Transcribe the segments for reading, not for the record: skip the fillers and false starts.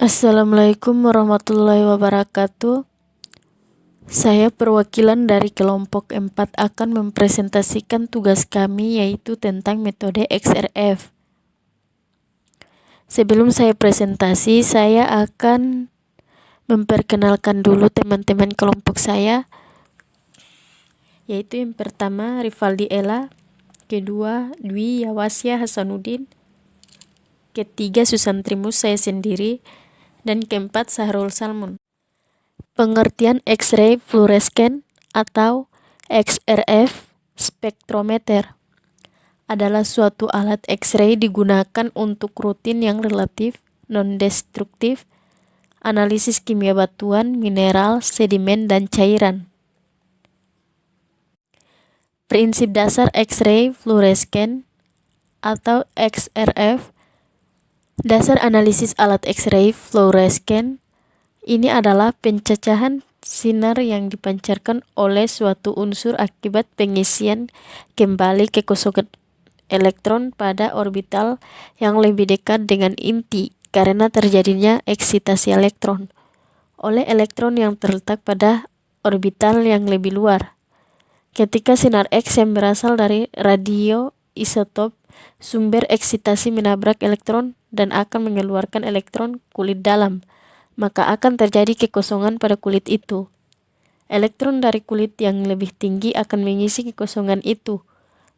Assalamualaikum warahmatullahi wabarakatuh. Saya perwakilan dari kelompok 4 akan mempresentasikan tugas kami, yaitu tentang metode XRF. Sebelum saya presentasi, saya akan memperkenalkan dulu teman-teman kelompok saya, yaitu yang pertama Rivaldi Ella, kedua Dwi Yawasya Hasanuddin, ketiga Susantrimus saya sendiri, dan keempat Sahrul Salmun. Pengertian X-ray fluorescent atau XRF spektrometer adalah suatu alat X-ray digunakan untuk rutin yang relatif non-destruktif, analisis kimia batuan, mineral, sedimen, dan cairan. Prinsip dasar X-ray fluorescent atau XRF. Dasar analisis alat X-ray fluorescent ini adalah pencacahan sinar yang dipancarkan oleh suatu unsur akibat pengisian kembali kekosongan elektron pada orbital yang lebih dekat dengan inti karena terjadinya eksitasi elektron oleh elektron yang terletak pada orbital yang lebih luar. Ketika sinar X yang berasal dari radioisotop sumber eksitasi menabrak elektron dan akan mengeluarkan elektron kulit dalam, maka akan terjadi kekosongan pada kulit itu. Elektron dari kulit yang lebih tinggi akan mengisi kekosongan itu.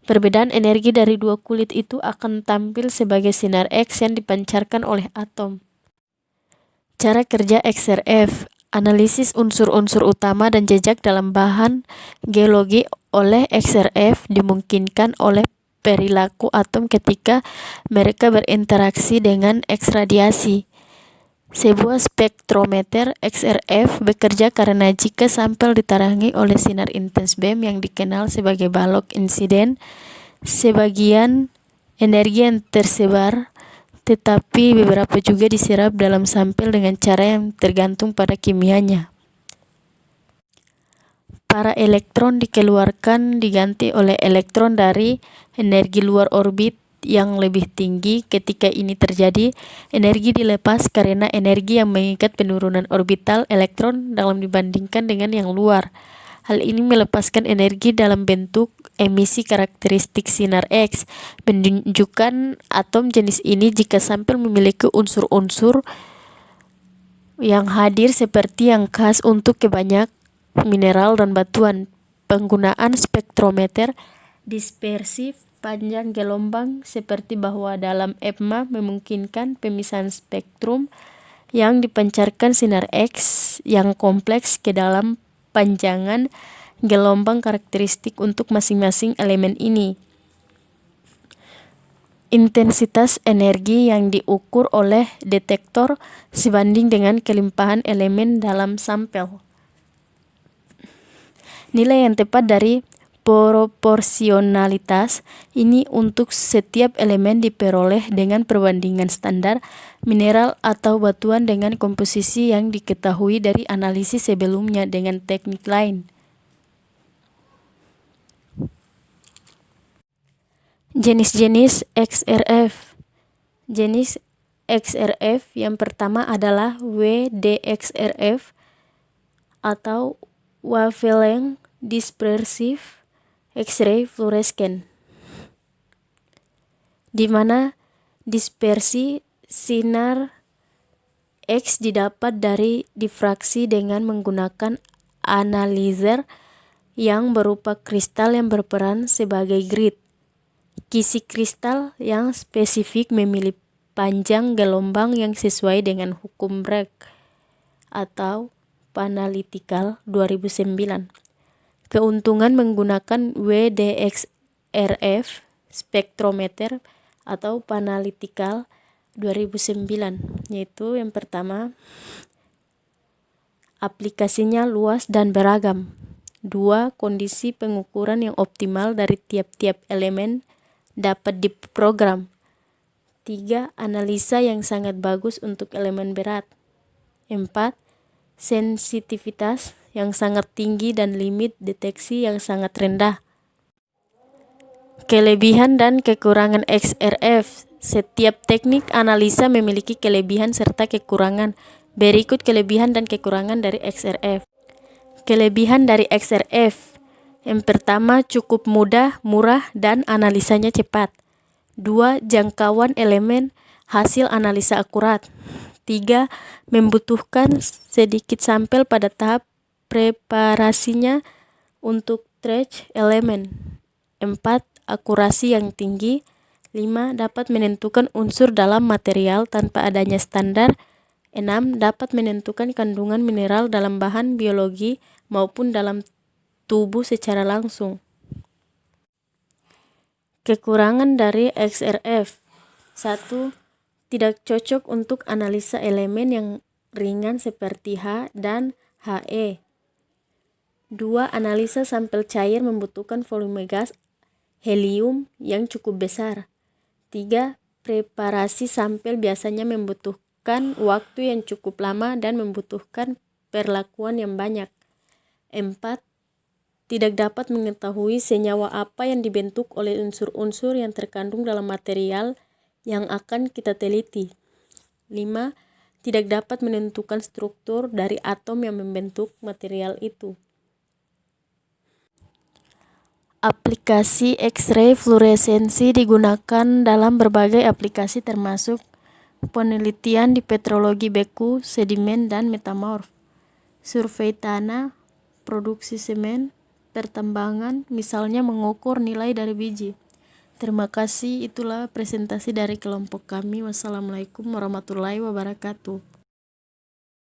Perbedaan energi dari dua kulit itu akan tampil sebagai sinar X yang dipancarkan oleh atom. Cara kerja XRF. Analisis unsur-unsur utama dan jejak dalam bahan geologi oleh XRF dimungkinkan oleh perilaku atom ketika mereka berinteraksi dengan X radiasi. Sebuah spektrometer XRF bekerja karena jika sampel ditarangi oleh sinar intens beam yang dikenal sebagai balok insiden, sebagian energi yang tersebar, tetapi beberapa juga diserap dalam sampel dengan cara yang tergantung pada kimianya. Para elektron dikeluarkan diganti oleh elektron dari energi luar orbit yang lebih tinggi. Ketika ini terjadi, energi dilepas karena energi yang mengikat penurunan orbital elektron dalam dibandingkan dengan yang luar. Hal ini melepaskan energi dalam bentuk emisi karakteristik sinar X, menunjukkan atom jenis ini jika sampel memiliki unsur-unsur yang hadir seperti yang khas untuk kebanyak mineral dan batuan. Penggunaan spektrometer dispersif panjang gelombang seperti bahwa dalam EPMA memungkinkan pemisahan spektrum yang dipancarkan sinar X yang kompleks ke dalam panjangan gelombang karakteristik untuk masing-masing elemen ini. Intensitas energi yang diukur oleh detektor sebanding dengan kelimpahan elemen dalam sampel. Nilai yang tepat dari proporsionalitas ini untuk setiap elemen diperoleh dengan perbandingan standar mineral atau batuan dengan komposisi yang diketahui dari analisis sebelumnya dengan teknik lain. Jenis-jenis XRF. Jenis XRF yang pertama adalah WDXRF atau Wavelength Dispersive X-ray Fluorescent, di mana dispersi sinar X didapat dari difraksi dengan menggunakan analyzer yang berupa kristal yang berperan sebagai grid. Kisi kristal yang spesifik memilih panjang gelombang yang sesuai dengan hukum Bragg atau Panalitikal 2009. Keuntungan menggunakan WDXRF spektrometer atau Panalitikal 2009 yaitu yang pertama, aplikasinya luas dan beragam. 2. Kondisi pengukuran yang optimal dari tiap-tiap elemen dapat diprogram. 3. Analisa yang sangat bagus untuk elemen berat. 4. Sensitivitas yang sangat tinggi dan limit deteksi yang sangat rendah. Kelebihan dan kekurangan XRF. Setiap teknik analisa memiliki kelebihan serta kekurangan. Berikut kelebihan dan kekurangan dari XRF. Kelebihan dari XRF. Yang pertama, cukup mudah, murah, dan analisanya cepat. 2. Jangkauan elemen, hasil analisa akurat. 3. Membutuhkan sedikit sampel pada tahap preparasinya untuk trace elemen. 4. Akurasi yang tinggi. 5. Dapat menentukan unsur dalam material tanpa adanya standar. 6. Dapat menentukan kandungan mineral dalam bahan biologi maupun dalam tubuh secara langsung. Kekurangan dari XRF. 1. Tidak cocok untuk analisa elemen yang ringan seperti H dan He. 2. Analisa sampel cair membutuhkan volume gas helium yang cukup besar. 3. Preparasi sampel biasanya membutuhkan waktu yang cukup lama dan membutuhkan perlakuan yang banyak. 4. Tidak dapat mengetahui senyawa apa yang dibentuk oleh unsur-unsur yang terkandung dalam material yang akan kita teliti. 5. Tidak dapat menentukan struktur dari atom yang membentuk material itu. Aplikasi X-ray fluoresensi digunakan dalam berbagai aplikasi termasuk penelitian di petrologi beku, sedimen, dan metamorf, survei tanah, produksi semen, pertambangan, misalnya mengukur nilai dari biji. Terima kasih, itulah presentasi dari kelompok kami. Wassalamualaikum warahmatullahi wabarakatuh.